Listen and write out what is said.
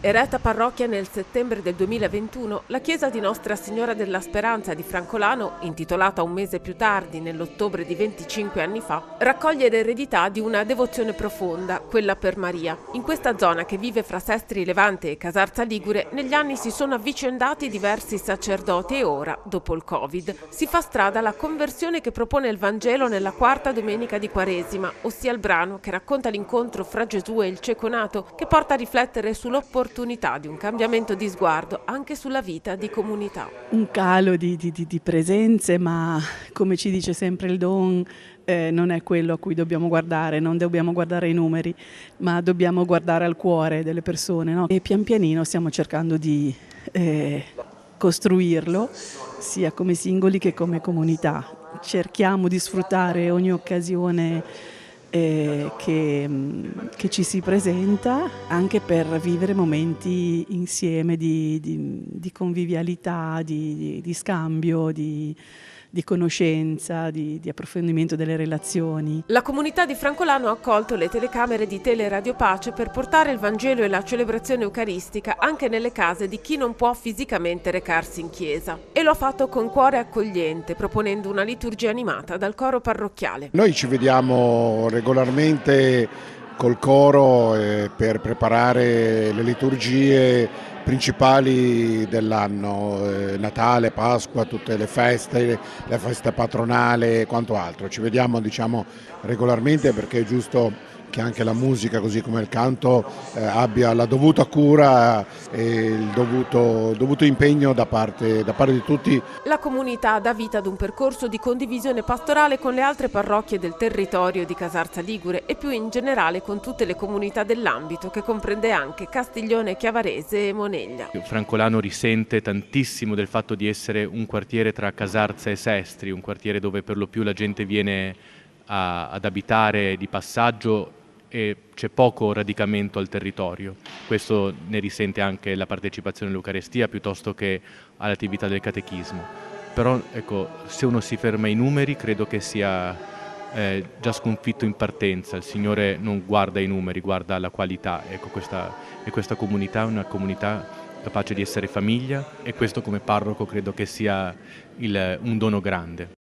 Eretta parrocchia nel settembre del 2021, la chiesa di Nostra Signora della Speranza di Francolano, intitolata un mese più tardi, nell'ottobre di 25 anni fa, raccoglie l'eredità di una devozione profonda, quella per Maria. In questa zona che vive fra Sestri Levante e Casarza Ligure, negli anni si sono avvicendati diversi sacerdoti e ora, dopo il Covid, si fa strada la conversione che propone il Vangelo nella quarta domenica di Quaresima, ossia il brano che racconta l'incontro fra Gesù e il cieco nato, che porta a riflettere sull'opportunità di un cambiamento di sguardo anche sulla vita di comunità. Un calo di presenze, ma come ci dice sempre il Don, non è quello a cui dobbiamo guardare, non dobbiamo guardare i numeri, ma dobbiamo guardare al cuore delle persone, no? E pian pianino stiamo cercando di costruirlo, sia come singoli che come comunità. Cerchiamo di sfruttare ogni occasione che ci si presenta, anche per vivere momenti insieme di convivialità, di scambio, di conoscenza, di approfondimento delle relazioni. La comunità di Francolano ha accolto le telecamere di Teleradio Pace per portare il Vangelo e la celebrazione eucaristica anche nelle case di chi non può fisicamente recarsi in chiesa. E lo ha fatto con cuore accogliente, proponendo una liturgia animata dal coro parrocchiale. Noi ci vediamo regolarmente col coro per preparare le liturgie principali dell'anno, Natale, Pasqua, tutte le feste patronali e quanto altro. Ci vediamo regolarmente perché è giusto che anche la musica, così come il canto, abbia la dovuta cura e il dovuto impegno da parte di tutti. La comunità dà vita ad un percorso di condivisione pastorale con le altre parrocchie del territorio di Casarza Ligure e più in generale con tutte le comunità dell'ambito, che comprende anche Castiglione, Chiavarese e Moneglia. Francolano risente tantissimo del fatto di essere un quartiere tra Casarza e Sestri, un quartiere dove per lo più la gente viene ad abitare di passaggio e c'è poco radicamento al territorio. Questo ne risente anche la partecipazione all'Eucarestia piuttosto che all'attività del catechismo. Però ecco, se uno si ferma ai numeri credo che sia già sconfitto in partenza. Il Signore non guarda i numeri, guarda la qualità. Ecco, questa comunità è una comunità capace di essere famiglia e questo come parroco credo che sia un dono grande.